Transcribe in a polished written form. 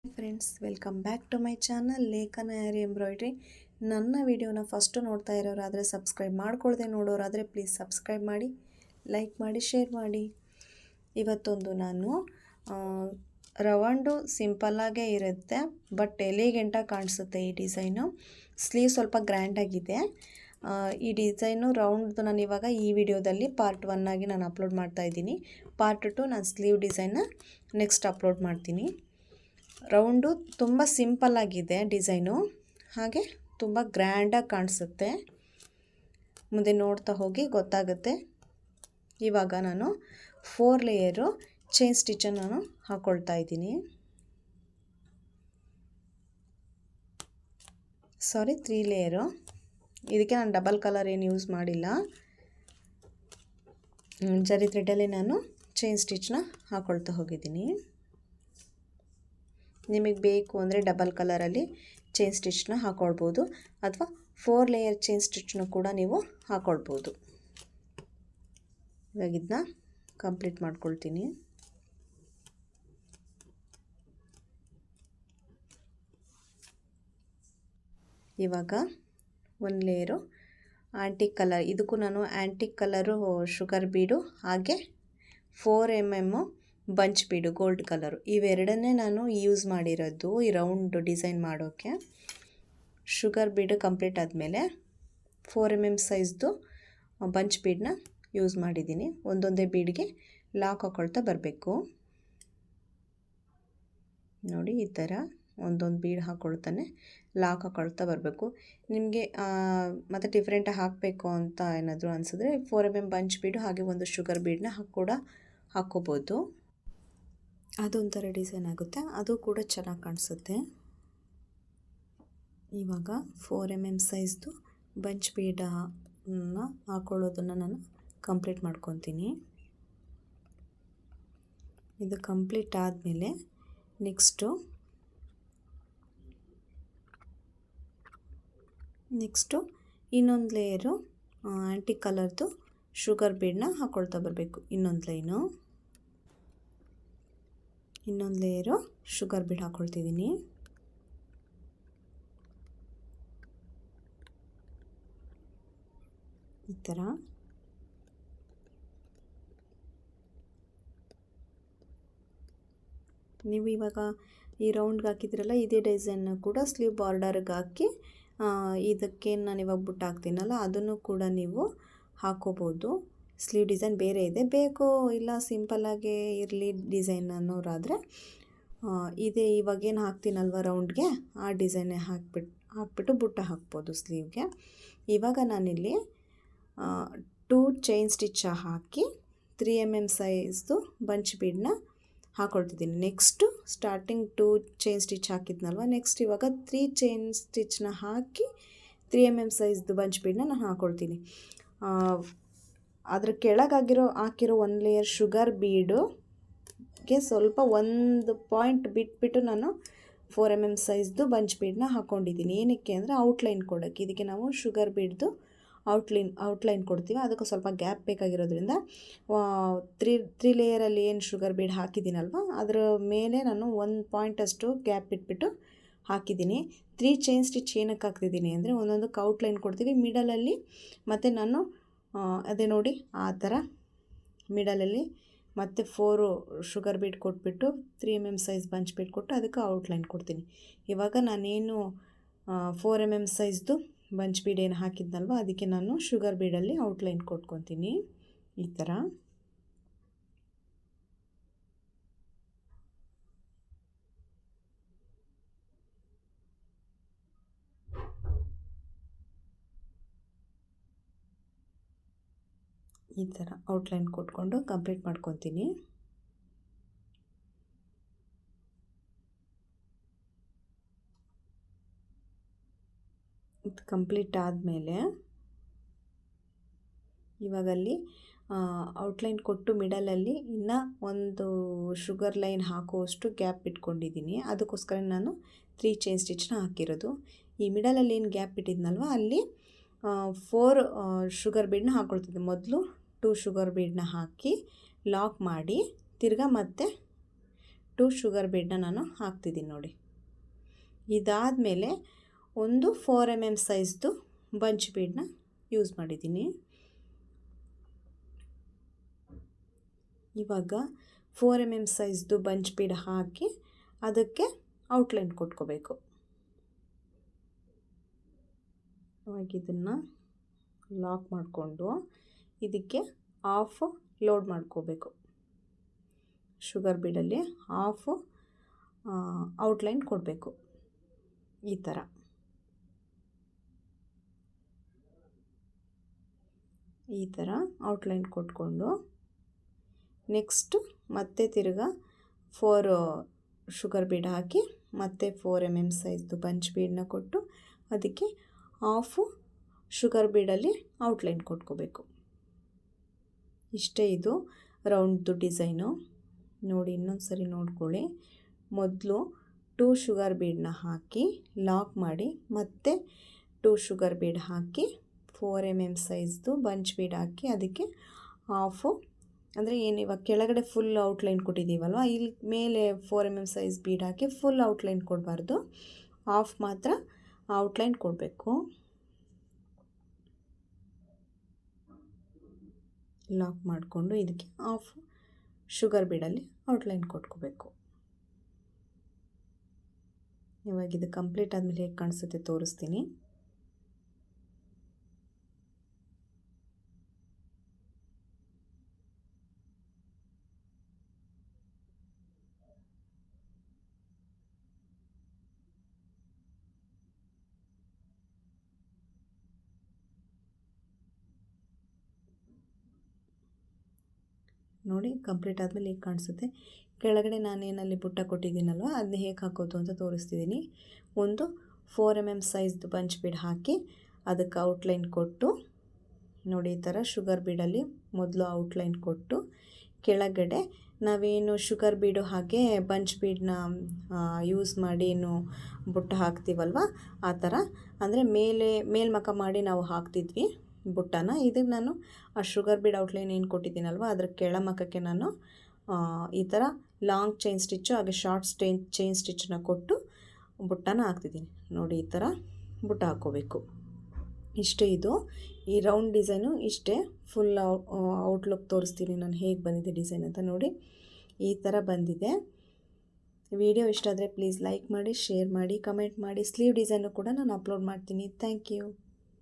Friends, welcome back to my channel Lekhana Harry embroidery. ನನ್ನ ವಿಡಿಯೋನ first ನೋಡ್ತಾ ಇರೋರಾದರೆ ಸಬ್ಸ್ಕ್ರೈಬ್ ಮಾಡ್ಕೊಳ್ಳದೆ ನೋಡೋರಾದರೆ ಪ್ಲೀಸ್ ಸಬ್ಸ್ಕ್ರೈಬ್ ಮಾಡಿ, ಲೈಕ್ ಮಾಡಿ, ಶೇರ್ ಮಾಡಿ. ಇವತ್ತೊಂದು ನಾನು ರವಂಡು ಸಿಂಪಲ್ಲಾಗೇ ಇರುತ್ತೆ, ಬಟ್ ಎಲಿಗೆಂಟಾಗಿ ಕಾಣಿಸುತ್ತೆ ಈ ಡಿಸೈನು. ಸ್ಲೀವ್ ಸ್ವಲ್ಪ ಗ್ರ್ಯಾಂಡಾಗಿದೆ. ಈ ಡಿಸೈನು ರೌಂಡ್ದು ನಾನು ಇವಾಗ ಈ ವಿಡಿಯೋದಲ್ಲಿ ಪಾರ್ಟ್ 1 ಆಗಿ ನಾನು ಅಪ್ಲೋಡ್ ಮಾಡ್ತಾಯಿದ್ದೀನಿ. ಪಾರ್ಟ್ 2 ನಾನು ಸ್ಲೀವ್ ಡಿಸೈನ್ನ ನೆಕ್ಸ್ಟ್ ಅಪ್ಲೋಡ್ ಮಾಡ್ತೀನಿ. ರೌಂಡು ತುಂಬ ಸಿಂಪಲ್ಲಾಗಿದೆ ಡಿಸೈನು, ಹಾಗೆ ತುಂಬ ಗ್ರ್ಯಾಂಡಾಗಿ ಕಾಣಿಸುತ್ತೆ. ಮುಂದೆ ನೋಡ್ತಾ ಹೋಗಿ ಗೊತ್ತಾಗುತ್ತೆ. ಇವಾಗ ನಾನು 4 ಲೇಯರು ಚೈನ್ ಸ್ಟಿಚ್ಚನ್ನು ನಾನು ಹಾಕ್ಕೊಳ್ತಾ ಇದ್ದೀನಿ. 3 ಲೇಯರು. ಇದಕ್ಕೆ ನಾನು ಡಬಲ್ ಕಲರ್ ಏನು ಯೂಸ್ ಮಾಡಿಲ್ಲ. ಜರಿ ಥ್ರೆಡಲ್ಲಿ ನಾನು ಚೈನ್ ಸ್ಟಿಚ್ನ ಹಾಕ್ಕೊಳ್ತಾ ಹೋಗಿದ್ದೀನಿ. ನಿಮಗೆ ಬೇಕು ಅಂದರೆ ಡಬಲ್ ಕಲರಲ್ಲಿ ಚೈನ್ ಸ್ಟಿಚ್ನ ಹಾಕ್ಕೊಳ್ಬೋದು, ಅಥವಾ 4 ಲೇಯರ್ ಚೈನ್ ಸ್ಟಿಚ್ನ ಕೂಡ ನೀವು ಹಾಕ್ಕೊಳ್ಬೋದು. ಇವಾಗ ಇದನ್ನ ಕಂಪ್ಲೀಟ್ ಮಾಡ್ಕೊಳ್ತೀನಿ. ಇವಾಗ 1 ಲೇಯರು ಆ್ಯಂಟಿಕ್ ಕಲರ್, ಇದಕ್ಕೂ ನಾನು ಆ್ಯಂಟಿಕ್ ಕಲರು ಶುಗರ್ ಬೀಡು ಹಾಗೆ 4 mm ಬಂಚ್ ಬೀಡು ಗೋಲ್ಡ್ ಕಲರು, ಇವೆರಡನ್ನೇ ನಾನು ಯೂಸ್ ಮಾಡಿರೋದು ಈ ರೌಂಡ್ ಡಿಸೈನ್ ಮಾಡೋಕ್ಕೆ. ಶುಗರ್ ಬೀಡು ಕಂಪ್ಲೀಟ್ ಆದಮೇಲೆ 4 mm ಸೈಜ್ದು ಬಂಚ್ ಬೀಡನ್ನ ಯೂಸ್ ಮಾಡಿದ್ದೀನಿ. ಒಂದೊಂದೇ ಬೀಡ್ಗೆ ಲಾಕ್ ಹಾಕ್ಕೊಳ್ತಾ ಬರಬೇಕು. ನೋಡಿ, ಈ ಥರ ಒಂದೊಂದು ಬೀಡ್ ಹಾಕ್ಕೊಳ್ತಾನೆ ಲಾಕ್ ಹಾಕ್ಕೊಳ್ತಾ ಬರಬೇಕು. ನಿಮಗೆ ಮತ್ತು ಡಿಫ್ರೆಂಟಾಗಿ ಹಾಕಬೇಕು ಅಂತ ಏನಾದರೂ ಅನಿಸಿದ್ರೆ 4 mm ಬಂಚ್ ಬೀಡು ಹಾಗೆ ಒಂದು ಶುಗರ್ ಬೀಡನ್ನ ಕೂಡ ಹಾಕ್ಕೋಬೋದು. ಅದೊಂಥರ ಡಿಸೈನ್ ಆಗುತ್ತೆ, ಅದು ಕೂಡ ಚೆನ್ನಾಗಿ ಕಾಣಿಸುತ್ತೆ. ಇವಾಗ 4 mm ಸೈಜ್ದು ಬಂಚ್ ಬೀಡನ್ನು ಹಾಕ್ಕೊಳ್ಳೋದನ್ನು ನಾನು ಕಂಪ್ಲೀಟ್ ಮಾಡ್ಕೊತೀನಿ. ಇದು ಕಂಪ್ಲೀಟ್ ಆದಮೇಲೆ ನೆಕ್ಸ್ಟು ಇನ್ನೊಂದು ಲೇಯರು ಆ್ಯಂಟಿಕ್ ಕಲರ್ದು ಶುಗರ್ ಬೀಡನ್ನ ಹಾಕ್ಕೊಳ್ತಾ ಬರಬೇಕು. ಇನ್ನೊಂದು ಲೇಯರು ಶುಗರ್ ಬೀಡ್ ಹಾಕ್ಕೊಳ್ತಿದ್ದೀನಿ. ಈ ಥರ ನೀವು ಇವಾಗ ಈ ರೌಂಡ್ಗೆ ಹಾಕಿದ್ರಲ್ಲ, ಇದೇ ಡಿಸೈನ್ನ ಕೂಡ ಸ್ಲೀವ್ ಬಾರ್ಡರ್ಗೆ ಹಾಕಿ ಇದಕ್ಕೆ ನಾನು ಇವಾಗ ಬುಟ್ಟ ಹಾಕ್ತೀನಲ್ಲ ಅದನ್ನು ಕೂಡ ನೀವು ಹಾಕ್ಕೋಬೋದು. ಸ್ಲೀವ್ ಡಿಸೈನ್ ಬೇರೆ ಇದೆ, ಬೇಕು ಇಲ್ಲ ಸಿಂಪಲ್ಲಾಗೇ ಇರಲಿ ಡಿಸೈನ್ ಅನ್ನೋರಾದರೆ ಇದೇ ಇವಾಗೇನು ಹಾಕ್ತೀನಲ್ವ ರೌಂಡ್ಗೆ ಆ ಡಿಸೈನೇ ಹಾಕ್ಬಿಟ್ಟು ಬುಟ್ಟ ಹಾಕ್ಬೋದು ಸ್ಲೀವ್ಗೆ. ಇವಾಗ ನಾನಿಲ್ಲಿ 2 ಚೈನ್ ಸ್ಟಿಚ್ ಹಾಕಿ 3 mm ಸೈಜ್ದು ಬಂಚ್ ಬೀಡನ್ನ ಹಾಕ್ಕೊಳ್ತಿದ್ದೀನಿ. ನೆಕ್ಸ್ಟು ಸ್ಟಾರ್ಟಿಂಗ್ 2 ಚೈನ್ ಸ್ಟಿಚ್ ಹಾಕಿದ್ನಲ್ವ, ನೆಕ್ಸ್ಟ್ ಇವಾಗ 3 ಚೈನ್ ಸ್ಟಿಚ್ನ ಹಾಕಿ 3 mm ಸೈಜ್ದು ಬಂಚ್ ಬೀಡನ್ನ ನಾನು ಹಾಕ್ಕೊಳ್ತೀನಿ. ಅದ್ರ ಕೆಳಗಾಗಿರೋ ಹಾಕಿರೋ 1 ಲೇಯರ್ ಶುಗರ್ ಬೀಡುಗೆ ಸ್ವಲ್ಪ 1 ಪಾಯಿಂಟ್ ಬಿಟ್ಬಿಟ್ಟು ನಾನು 4 mm ಸೈಜ್ದು ಬಂಚ್ ಬೀಡನ್ನ ಹಾಕ್ಕೊಂಡಿದ್ದೀನಿ. ಏನಕ್ಕೆ ಅಂದರೆ ಔಟ್ಲೈನ್ ಕೊಡೋಕ್ಕೆ. ಇದಕ್ಕೆ ನಾವು ಶುಗರ್ ಬೀಡ್ದು ಔಟ್ಲೈನ್ ಕೊಡ್ತೀವಿ, ಅದಕ್ಕೆ ಸ್ವಲ್ಪ ಗ್ಯಾಪ್ ಬೇಕಾಗಿರೋದ್ರಿಂದ 3 ಲೇಯರಲ್ಲಿ ಏನು ಶುಗರ್ ಬೀಡ್ ಹಾಕಿದ್ದೀನಲ್ವ ಅದರ ಮೇಲೆ ನಾನು 1 ಪಾಯಿಂಟಷ್ಟು ಗ್ಯಾಪ್ ಬಿಟ್ಬಿಟ್ಟು ಹಾಕಿದ್ದೀನಿ. 3 ಚೈನ್ ಸ್ಟಿಚ್ ಏನಕ್ಕೆ ಹಾಕ್ತಿದ್ದೀನಿ ಅಂದರೆ ಒಂದೊಂದಕ್ಕೆ ಔಟ್ಲೈನ್ ಕೊಡ್ತೀವಿ ಮಿಡಲಲ್ಲಿ, ಮತ್ತು ನಾನು ಅದೇ ನೋಡಿ ಆ ಥರ ಮಿಡಲಲ್ಲಿ ಮತ್ತು 4 ಶುಗರ್ ಬೀಡ್ ಕೊಟ್ಬಿಟ್ಟು 3 mm ಸೈಜ್ ಬಂಚ್ ಬೀಡ್ ಕೊಟ್ಟು ಅದಕ್ಕೆ ಔಟ್ಲೈನ್ ಕೊಡ್ತೀನಿ. ಇವಾಗ ನಾನೇನು 4 mm ಸೈಜ್ದು ಬಂಚ್ ಬೀಡ್ ಏನು ಹಾಕಿದ್ನಲ್ವ ಅದಕ್ಕೆ ನಾನು ಶುಗರ್ ಬೀಡಲ್ಲಿ ಔಟ್ಲೈನ್ ಕೊಟ್ಕೊತೀನಿ. ಈ ಥರ ಔಟ್ಲೈನ್ ಕೊಟ್ಕೊಂಡು ಕಂಪ್ಲೀಟ್ ಮಾಡ್ಕೊತೀನಿ. ಇದು ಕಂಪ್ಲೀಟ್ ಆದಮೇಲೆ ಇವಾಗಲ್ಲಿ ಔಟ್ಲೈನ್ ಕೊಟ್ಟು ಮಿಡಲಲ್ಲಿ ಇನ್ನೂ ಒಂದು ಶುಗರ್ ಲೈನ್ ಹಾಕುವಷ್ಟು ಗ್ಯಾಪ್ ಇಟ್ಕೊಂಡಿದ್ದೀನಿ. ಅದಕ್ಕೋಸ್ಕರ ನಾನು 3 ಚೈನ್ ಸ್ಟಿಚ್ನ ಹಾಕಿರೋದು. ಈ ಮಿಡಲಲ್ಲಿ ಏನು ಗ್ಯಾಪ್ ಇಟ್ಟಿದ್ನಲ್ವ ಅಲ್ಲಿ 4 ಶುಗರ್ ಬೀಡನ್ನ ಹಾಕ್ಕೊಳ್ತಿದ್ದೆ. ಮೊದಲು 2 ಶುಗರ್ ಬೀಡನ್ನ ಹಾಕಿ ಲಾಕ್ ಮಾಡಿ ತಿರ್ಗಾ ಮತ್ತೆ 2 ಶುಗರ್ ಬೀಡನ್ನ ನಾನು ಹಾಕ್ತಿದ್ದೀನಿ ನೋಡಿ. ಇದಾದಮೇಲೆ ಒಂದು 4 mm ಸೈಜ್ದು ಬಂಚ್ ಬೀಡನ್ನ ಯೂಸ್ ಮಾಡಿದ್ದೀನಿ. ಇವಾಗ 4 mm ಸೈಜ್ದು ಬಂಚ್ ಬೀಡ್ ಹಾಕಿ ಅದಕ್ಕೆ ಔಟ್ಲೈನ್ ಕೊಟ್ಕೋಬೇಕು. ಇವಾಗ ಇದನ್ನು ಲಾಕ್ ಮಾಡಿಕೊಂಡು ಇದಕ್ಕೆ ಹಾಫ್ ಲೋಡ್ ಮಾಡ್ಕೋಬೇಕು. ಶುಗರ್ ಬೀಡಲ್ಲಿ ಹಾಫ್ ಔಟ್ಲೈನ್ ಕೊಡಬೇಕು. ಈ ಥರ ಔಟ್ಲೈನ್ ಕೊಟ್ಕೊಂಡು ನೆಕ್ಸ್ಟ್ ಮತ್ತೆ ತಿರ್ಗಾ 4 ಶುಗರ್ ಬೀಡ್ ಹಾಕಿ ಮತ್ತೆ 4 mm ಸೈಜ್ದು ಬಂಚ್ ಬೀಡನ್ನ ಕೊಟ್ಟು ಅದಕ್ಕೆ ಹಾಫು ಶುಗರ್ ಬೀಡಲ್ಲಿ ಔಟ್ಲೈನ್ ಕೊಟ್ಕೋಬೇಕು. ಇಷ್ಟೇ ಇದು ರೌಂಡ್ದು ಡಿಸೈನು. ನೋಡಿ ಇನ್ನೊಂದು ಸರಿ ನೋಡ್ಕೊಳ್ಳಿ. ಮೊದಲು 2 ಶುಗರ್ ಬೀಡನ್ನ ಹಾಕಿ ಲಾಕ್ ಮಾಡಿ ಮತ್ತೆ 2 ಶುಗರ್ ಬೀಡ್ ಹಾಕಿ 4 mm ಸೈಜ್ದು ಬಂಚ್ ಬೀಡ್ ಹಾಕಿ ಅದಕ್ಕೆ ಹಾಫು, ಅಂದರೆ ಏನು ಇವಾಗ ಕೆಳಗಡೆ ಫುಲ್ ಔಟ್ಲೈನ್ ಕೊಟ್ಟಿದ್ದೀವಲ್ವ, ಇಲ್ಲಿ ಮೇಲೆ 4 mm ಸೈಜ್ ಬೀಡ್ ಹಾಕಿ ಫುಲ್ ಔಟ್ಲೈನ್ ಕೊಡಬಾರ್ದು, ಹಾಫ್ ಮಾತ್ರ ಔಟ್ಲೈನ್ ಕೊಡಬೇಕು. ಲಾಕ್ ಮಾಡಿಕೊಂಡು ಇದಕ್ಕೆ ಹಾಫ್ ಶುಗರ್ ಬೀಡಲ್ಲಿ ಔಟ್ಲೈನ್ ಕೊಟ್ಕೋಬೇಕು. ಇವಾಗ ಇದು ಕಂಪ್ಲೀಟ್ ಆದಮೇಲೆ ಹೇಗೆ ಕಾಣಿಸುತ್ತೆ ತೋರಿಸ್ತೀನಿ. ನೋಡಿ ಕಂಪ್ಲೀಟ್ ಆದಮೇಲೆ ಹೇಗೆ ಕಾಣಿಸುತ್ತೆ. ಕೆಳಗಡೆ ನಾನೇನಲ್ಲಿ ಬುಟ್ಟ ಕೊಟ್ಟಿದ್ದೀನಲ್ವ ಅದನ್ನ ಹೇಗೆ ಹಾಕೋದು ಅಂತ ತೋರಿಸ್ತಿದ್ದೀನಿ. ಒಂದು 4 mm ಸೈಜ್ದು ಬಂಚ್ ಬೀಡ್ ಹಾಕಿ ಅದಕ್ಕೆ ಔಟ್ಲೈನ್ ಕೊಟ್ಟು ನೋಡಿ ಈ ಥರ ಶುಗರ್ ಬೀಡಲ್ಲಿ ಮೊದಲು ಔಟ್ಲೈನ್ ಕೊಟ್ಟು ಕೆಳಗಡೆ ನಾವೇನು ಶುಗರ್ ಬೀಡು ಹಾಗೆ ಬಂಚ್ ಬೀಡನ್ನ ಯೂಸ್ ಮಾಡಿ ಏನು ಬುಟ್ಟ ಹಾಕ್ತೀವಲ್ವ ಆ ಥರ, ಅಂದರೆ ಮೇಲ್ಮುಖ ಮಾಡಿ ನಾವು ಹಾಕ್ತಿದ್ವಿ ಬುಟ್ಟನ. ಇದಕ್ಕೆ ನಾನು ಆ ಶುಗರ್ ಬೀಡ್ ಔಟ್ಲೈನ್ ಏನು ಕೊಟ್ಟಿದ್ದೀನಲ್ವ ಅದರ ಕೆಳಮುಖಕ್ಕೆ ನಾನು ಈ ಥರ ಲಾಂಗ್ ಚೈನ್ ಸ್ಟಿಚ್ಚು ಹಾಗೆ ಶಾರ್ಟ್ ಚೈನ್ ಸ್ಟಿಚ್ಚನ್ನ ಕೊಟ್ಟು ಬುಟ್ಟನ ಹಾಕ್ತಿದ್ದೀನಿ. ನೋಡಿ ಈ ಥರ ಬುಟ್ಟ ಹಾಕ್ಕೋಬೇಕು. ಇಷ್ಟೇ ಇದು ಈ ರೌಂಡ್ ಡಿಸೈನು. ಇಷ್ಟೇ ಫುಲ್ ಔಟ್ಲುಕ್ ತೋರಿಸ್ತೀನಿ ನಾನು ಹೇಗೆ ಬಂದಿದೆ ಡಿಸೈನ್ ಅಂತ. ನೋಡಿ ಈ ಥರ ಬಂದಿದೆ. ವಿಡಿಯೋ ಇಷ್ಟ ಆದರೆ ಪ್ಲೀಸ್ ಲೈಕ್ ಮಾಡಿ, ಶೇರ್ ಮಾಡಿ, ಕಮೆಂಟ್ ಮಾಡಿ. ಸ್ಲೀವ್ ಡಿಸೈನು ಕೂಡ ನಾನು ಅಪ್ಲೋಡ್ ಮಾಡ್ತೀನಿ. Thank you.